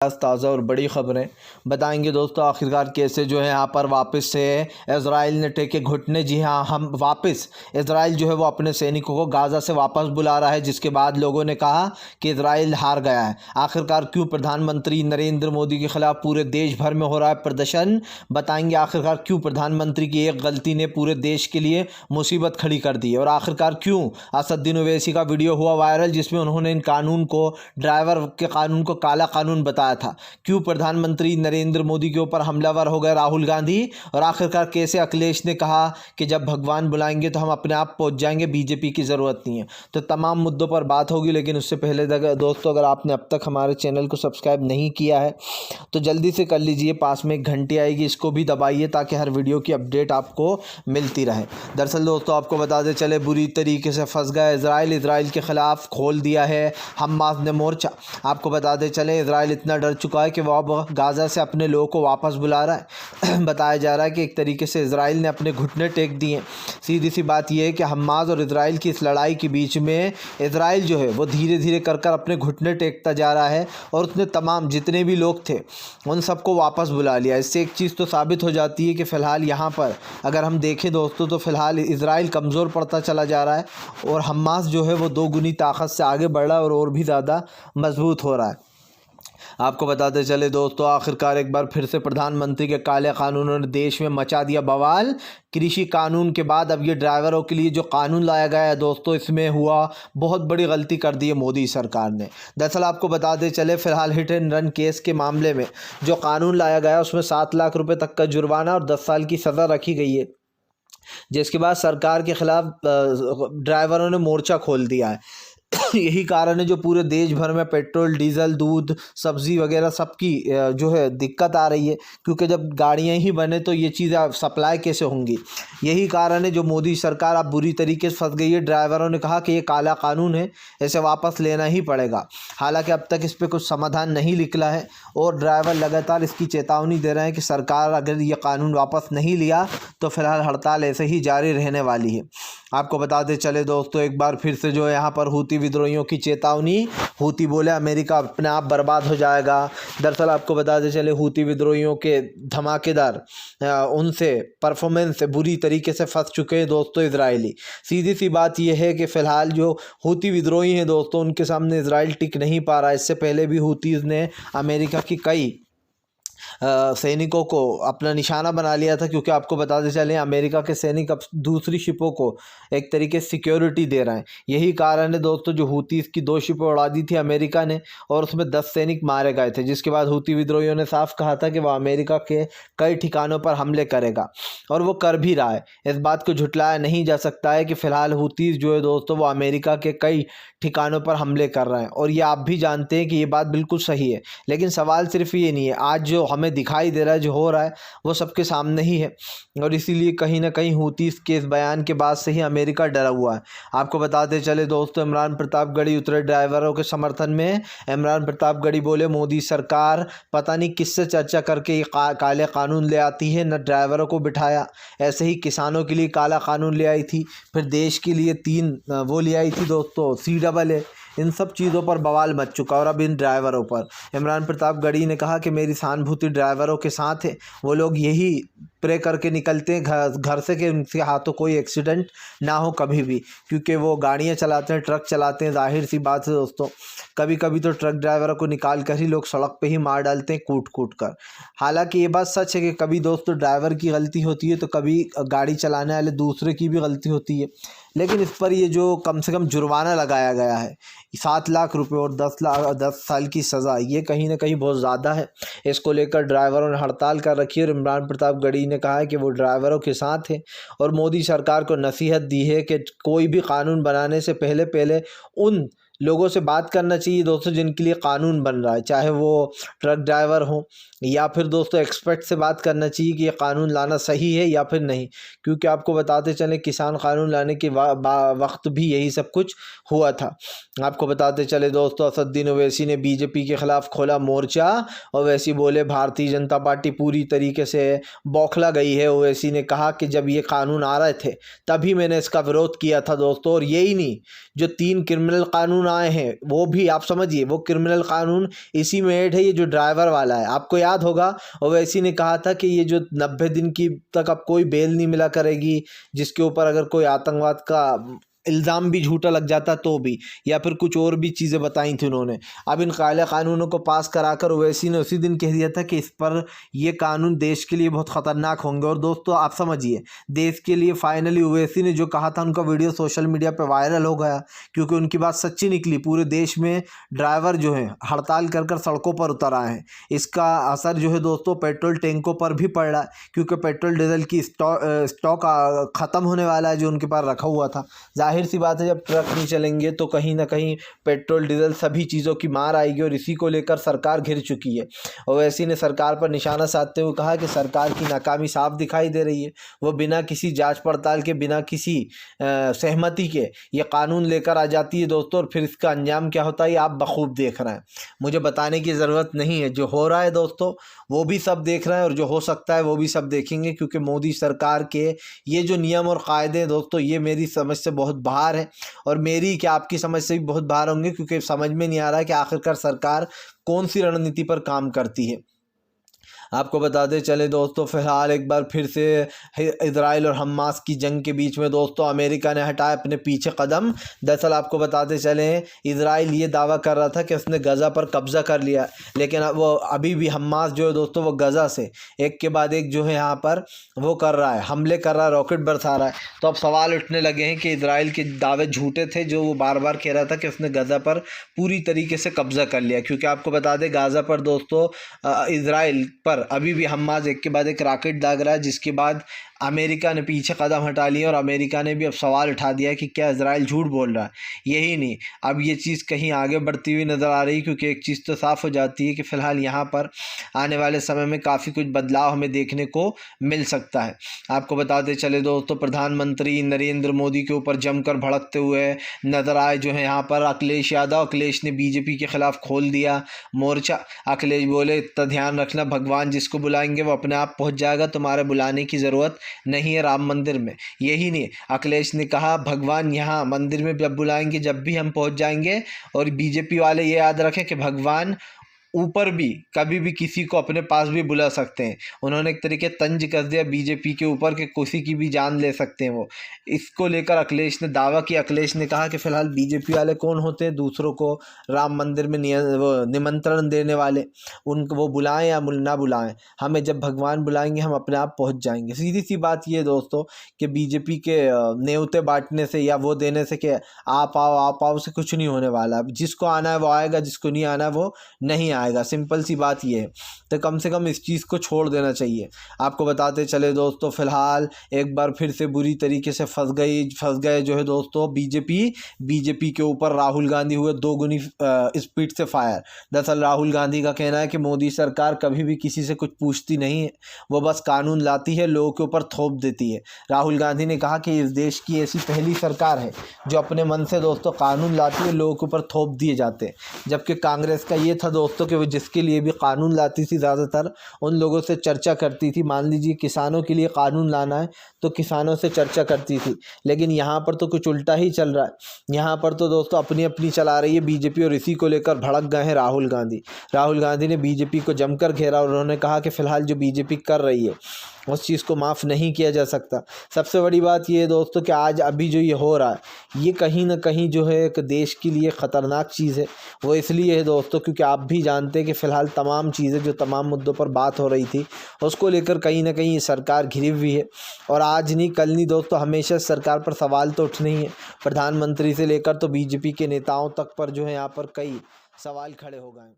ताज़ा और बड़ी ख़बरें बताएंगे दोस्तों। आखिरकार कैसे जो है यहाँ पर वापस से इज़राइल ने टेके घुटने। जी हाँ, हम वापस इज़राइल जो है वो अपने सैनिकों को गाज़ा से वापस बुला रहा है, जिसके बाद लोगों ने कहा कि इज़राइल हार गया है। आखिरकार क्यों प्रधानमंत्री नरेंद्र मोदी के ख़िलाफ़ पूरे देश भर में हो रहा है प्रदर्शन, बताएंगे आखिरकार क्यों प्रधानमंत्री की एक गलती ने पूरे देश के लिए मुसीबत खड़ी कर दी है। और आखिरकार क्यों असदुद्दीन ओवैसी का वीडियो हुआ वायरल, जिसमें उन्होंने इन कानून को, ड्राइवर के कानून को काला कानून बताया था। क्यों प्रधानमंत्री नरेंद्र मोदी के ऊपर हमलावर हो गए राहुल गांधी, और आखिरकार कैसे अखिलेश ने कहा कि जब भगवान बुलाएंगे तो हम अपने आप पहुंच जाएंगे, बीजेपी की ज़रूरत नहीं है। तो तमाम मुद्दों पर बात होगी, लेकिन उससे पहले दोस्तों अगर आपने अब तक हमारे चैनल को सब्सक्राइब नहीं किया है तो जल्दी से कर लीजिए। पास में एक घंटी आएगी, इसको भी दबाइए ताकि हर वीडियो की अपडेट आपको मिलती रहे। दरअसल दोस्तों आपको बता दें चले, बुरी तरीके से फंस गया इज़राइल के ख़िलाफ़ खोल दिया है हमास ने मोर्चा। आपको बताते चले इज़राइल इतना डर चुका है कि वो अब गाज़ा से अपने लोगों को वापस बुला रहा है। बताया जा रहा है कि एक तरीके से इज़राइल ने अपने घुटने टेक दिए। सीधी सी बात यह है कि हमास और इज़राइल की इस लड़ाई के बीच में इज़राइल जो है वो धीरे धीरे कर अपने घुटने टेकता जा रहा है, और उसने तमाम जितने भी लोग थे उन सबको वापस बुला लिया। इससे एक चीज़ तो साबित हो जाती है कि फ़िलहाल यहाँ पर अगर हम देखें दोस्तों तो फ़िलहाल इज़राइल कमज़ोर पड़ता चला जा रहा है, और हमास जो है वो दोगुनी ताकत से आगे बढ़ रहा है और भी ज़्यादा मजबूत हो रहा है। आपको बताते चले दोस्तों, आखिरकार एक बार फिर से प्रधानमंत्री के काले कानूनों ने देश में मचा दिया बवाल। कृषि कानून के बाद अब ये ड्राइवरों के लिए जो कानून लाया गया है दोस्तों, इसमें हुआ बहुत बड़ी गलती कर दी है मोदी सरकार ने। दरअसल आपको बताते चले, फिलहाल हिट एंड रन केस के मामले में जो कानून लाया गया है उसमें 7 लाख रुपए तक का जुर्माना और 10 साल की सज़ा रखी गई है, जिसके बाद सरकार के खिलाफ ड्राइवरों ने मोर्चा खोल दिया है। यही कारण है जो पूरे देश भर में पेट्रोल, डीजल, दूध, सब्ज़ी वगैरह सबकी जो है दिक्कत आ रही है, क्योंकि जब गाड़ियां ही बने तो ये चीज़ें सप्लाई कैसे होंगी। यही कारण है जो मोदी सरकार अब बुरी तरीके से फंस गई है। ड्राइवरों ने कहा कि ये काला कानून है, इसे वापस लेना ही पड़ेगा। हालांकि अब तक इस पर कुछ समाधान नहीं निकला है, और ड्राइवर लगातार इसकी चेतावनी दे रहे हैं कि सरकार अगर ये कानून वापस नहीं लिया तो फिलहाल हड़ताल ऐसे ही जारी रहने वाली है। आपको बताते चले दोस्तों, एक बार फिर से जो है यहाँ पर हूती विद्रोहियों की चेतावनी। हूती बोले अमेरिका अपने आप बर्बाद हो जाएगा। दरअसल आपको बताते चले, हूती विद्रोहियों के धमाकेदार उनसे परफॉर्मेंस से बुरी तरीके से फंस चुके हैं दोस्तों इजरायली। सीधी सी बात यह है कि फ़िलहाल जो हूती विद्रोही हैं दोस्तों, उनके सामने इजराइल टिक नहीं पा रहा है। इससे पहले भी हूतीज़ ने अमेरिका की कई सैनिकों को अपना निशाना बना लिया था, क्योंकि आपको बताते चले अमेरिका के सैनिक अब दूसरी शिपों को एक तरीके से सिक्योरिटी दे रहे हैं। यही कारण है दोस्तों जो हूती की 2 शिपें उड़ा दी थी अमेरिका ने, और उसमें 10 सैनिक मारे गए थे, जिसके बाद हूती विद्रोहियों ने साफ कहा था कि वह अमेरिका के कई ठिकानों पर हमले करेगा, और वो कर भी रहा है। इस बात को झुटलाया नहीं जा सकता है कि फ़िलहाल हूती जो है दोस्तों वो अमेरिका के कई ठिकानों पर हमले कर रहे हैं, और ये आप भी जानते हैं कि ये बात बिल्कुल सही है। लेकिन सवाल सिर्फ ये नहीं है, आज जो हमें दिखाई दे रहा है, जो हो रहा है वो सबके सामने ही है, और इसीलिए कहीं ना कहीं हूती के इस बयान के बाद से ही अमेरिका डरा हुआ है। आपको बताते चले दोस्तों, इमरान प्रतापगढ़ी उतरे ड्राइवरों के समर्थन में। इमरान प्रतापगढ़ी बोले मोदी सरकार पता नहीं किससे चर्चा करके ये काले कानून ले आती है, न ड्राइवरों को बिठाया। ऐसे ही किसानों के लिए काला कानून ले आई थी, फिर देश के लिए 3 वो ले आई थी दोस्तों CAA। इन सब चीज़ों पर बवाल मच चुका, और अब इन ड्राइवरों पर इमरान प्रतापगढ़ी ने कहा कि मेरी सहानुभूति ड्राइवरों के साथ है। वो लोग यही प्रे करके निकलते हैं घर से कि उनके हाथों कोई एक्सीडेंट ना हो कभी भी, क्योंकि वो गाड़ियाँ चलाते हैं, ट्रक चलाते हैं। जाहिर सी बात है दोस्तों, कभी कभी तो ट्रक ड्राइवरों को निकाल कर ही लोग सड़क पे ही मार डालते हैं कूट कूट कर। हालांकि ये बात सच है कि कभी दोस्तों ड्राइवर की गलती होती है तो कभी गाड़ी चलाने वाले दूसरे की भी गलती होती है, लेकिन इस पर ये जो कम से कम जुर्माना लगाया गया है 7 लाख रुपए और 10 साल की सज़ा, ये कहीं ना कहीं बहुत ज़्यादा है। इसको लेकर ड्राइवरों ने हड़ताल कर रखी है, और इमरान प्रतापगढ़ी ने कहा है कि वो ड्राइवरों के साथ है, और मोदी सरकार को नसीहत दी है कि कोई भी कानून बनाने से पहले उन लोगों से बात करना चाहिए दोस्तों जिनके लिए कानून बन रहा है, चाहे वो ट्रक ड्राइवर हो या फिर दोस्तों एक्सपर्ट से बात करना चाहिए कि ये कानून लाना सही है या फिर नहीं। क्योंकि आपको बताते चले किसान कानून लाने के वक्त भी यही सब कुछ हुआ था। आपको बताते चले दोस्तों, असदुद्दीन ओवैसी ने बीजेपी के खिलाफ खोला मोर्चा। ओवैसी बोले भारतीय जनता पार्टी पूरी तरीके से बौखला गई है। ओवैसी ने कहा कि जब ये कानून आ रहे थे तभी मैंने इसका विरोध किया था दोस्तों, और यही नहीं जो 3 क्रिमिनल कानून आए हैं वो भी आप समझिए, वो क्रिमिनल कानून इसी में ऐड है, ये जो ड्राइवर वाला है। आपको याद होगा ओवैसी ने कहा था कि ये जो 90 दिन की तक अब कोई बेल नहीं मिला करेगी, जिसके ऊपर अगर कोई आतंकवाद का इल्ज़ाम भी झूठा लग जाता तो भी, या फिर कुछ और भी चीज़ें बताई थी उन्होंने। अब इन काले कानूनों को पास कराकर ओवैसी ने उसी दिन कह दिया था कि इस पर ये कानून देश के लिए बहुत ख़तरनाक होंगे। और दोस्तों आप समझिए, देश के लिए फाइनली ओवैसी ने जो कहा था, उनका वीडियो सोशल मीडिया पर वायरल हो गया, क्योंकि उनकी बात सच्ची निकली। पूरे देश में ड्राइवर जो हैं हड़ताल कर कर सड़कों पर उतर आए हैं। इसका असर जो है दोस्तों पेट्रोल टैंकों पर भी पड़ रहा है, क्योंकि पेट्रोल डीजल की स्टॉक ख़त्म होने वाला है जो उनके पास रखा हुआ था। जाहिर सी बात है, जब ट्रक नहीं चलेंगे तो कहीं ना कहीं पेट्रोल डीजल सभी चीज़ों की मार आएगी, और इसी को लेकर सरकार घिर चुकी है। ओवैसी ने सरकार पर निशाना साधते हुए कहा कि सरकार की नाकामी साफ दिखाई दे रही है। वो बिना किसी जांच पड़ताल के, बिना किसी सहमति के ये कानून लेकर आ जाती है दोस्तों, और फिर इसका अंजाम क्या होता है आप बखूब देख रहे हैं। मुझे बताने की ज़रूरत नहीं है, जो हो रहा है दोस्तों वो भी सब देख रहे हैं, और जो हो सकता है वो भी सब देखेंगे, क्योंकि मोदी सरकार के ये जो नियम और कायदे हैं दोस्तों, ये मेरी समझ से बहुत बाहर है, और मेरी क्या आपकी समझ से भी बहुत बाहर होंगे, क्योंकि समझ में नहीं आ रहा है कि आखिरकार सरकार कौन सी रणनीति पर काम करती है। आपको बताते चले दोस्तों, फिलहाल एक बार फिर से इजराइल और हमास की जंग के बीच में दोस्तों अमेरिका ने हटाया अपने पीछे कदम। दरअसल आपको बताते चले, इजराइल ये दावा कर रहा था कि उसने गज़ा पर कब्ज़ा कर लिया, लेकिन अब वो अभी भी हमास जो है दोस्तों वो गज़ा से एक के बाद एक जो है यहाँ पर वो कर रहा है, हमले कर रहा है, रॉकेट बरसा रहा है। तो अब सवाल उठने लगे हैं कि इजराइल के दावे झूठे थे, जो वो बार बार कह रहा था कि उसने गज़ा पर पूरी तरीके से कब्ज़ा कर लिया। क्योंकि आपको बता दें, गाज़ा पर दोस्तों इजराइल पर अभी भी हमास एक के बाद एक रॉकेट दाग रहा है, जिसके बाद अमेरिका ने पीछे कदम हटा लिया, और अमेरिका ने भी अब सवाल उठा दिया कि क्या इजराइल झूठ बोल रहा है। यही नहीं, अब ये चीज़ कहीं आगे बढ़ती हुई नज़र आ रही, क्योंकि एक चीज़ तो साफ़ हो जाती है कि फ़िलहाल यहाँ पर आने वाले समय में काफ़ी कुछ बदलाव हमें देखने को मिल सकता है। आपको बताते चले दोस्तों, प्रधानमंत्री नरेंद्र मोदी के ऊपर जमकर भड़कते हुए नज़र आए जो है यहाँ पर अखिलेश यादव। अखिलेश ने बीजेपी के ख़िलाफ़ खोल दिया मोर्चा। अखिलेश बोले, इतना ध्यान रखना, भगवान जिसको बुलाएंगे वो अपने आप पहुँच जाएगा, तुम्हारे बुलाने की ज़रूरत नहीं है राम मंदिर में। यही नहीं, अखिलेश ने कहा भगवान यहाँ मंदिर में जब बुलाएंगे, जब भी हम पहुँच जाएंगे। और बीजेपी वाले ये याद रखें कि भगवान ऊपर भी कभी भी किसी को अपने पास भी बुला सकते हैं। उन्होंने एक तरीके तंज कर दिया बीजेपी के ऊपर कि किसी की भी जान ले सकते हैं वो। इसको लेकर अखिलेश ने दावा किया। अखिलेश ने कहा कि फ़िलहाल बीजेपी वाले कौन होते हैं दूसरों को राम मंदिर में निमंत्रण देने वाले, उनको वो बुलाएं या ना बुलाएं, हमें जब भगवान बुलाएंगे हम अपने आप पहुंच जाएंगे। सीधी सी बात ये दोस्तों कि बीजेपी के न्योते बांटने से या वो देने से कि आप आओ से कुछ नहीं होने वाला। जिसको आना है वो आएगा, जिसको नहीं आना है वो नहीं आएगा। सिंपल सी बात ये है, तो कम से कम इस चीज़ को छोड़ देना चाहिए। आपको बताते चले दोस्तों, फिलहाल एक बार फिर से बुरी तरीके से फंस गए जो है दोस्तों बीजेपी के ऊपर राहुल गांधी हुए दोगुनी स्पीड से फायर। दरअसल राहुल गांधी का कहना है कि मोदी सरकार कभी भी किसी से कुछ पूछती नहीं है, वो बस कानून लाती है, लोगों के ऊपर थोप देती है। राहुल गांधी ने कहा कि इस देश की ऐसी पहली सरकार है जो अपने मन से दोस्तों कानून लाती है, लोगों के ऊपर थोप दिए जाते हैं। जबकि कांग्रेस का ये था दोस्तों कि वो जिसके लिए भी कानून लाती थी ज़्यादातर उन लोगों से चर्चा करती थी। मान लीजिए किसानों के लिए कानून लाना है तो किसानों से चर्चा करती थी, लेकिन यहाँ पर तो कुछ उल्टा ही चल रहा है। यहाँ पर तो दोस्तों अपनी अपनी चला रही है बीजेपी, और इसी को लेकर भड़क गए हैं राहुल गांधी ने बीजेपी को जमकर घेरा, और उन्होंने कहा कि फ़िलहाल जो बीजेपी कर रही है उस चीज़ को माफ़ नहीं किया जा सकता। सबसे बड़ी बात ये है दोस्तों कि आज अभी जो ये हो रहा है ये कहीं ना कहीं जो है एक देश के लिए ख़तरनाक चीज़ है। वो इसलिए है दोस्तों क्योंकि आप भी जानते हैं कि फ़िलहाल तमाम चीज़ें जो तमाम मुद्दों पर बात हो रही थी उसको लेकर कहीं ना कहीं ये सरकार घिरी हुई है। और आज नहीं कल नहीं दोस्तों, हमेशा सरकार पर सवाल तो उठने ही है। प्रधानमंत्री से लेकर तो बीजेपी के नेताओं तक पर जो है यहाँ पर कई सवाल खड़े हो गए हैं।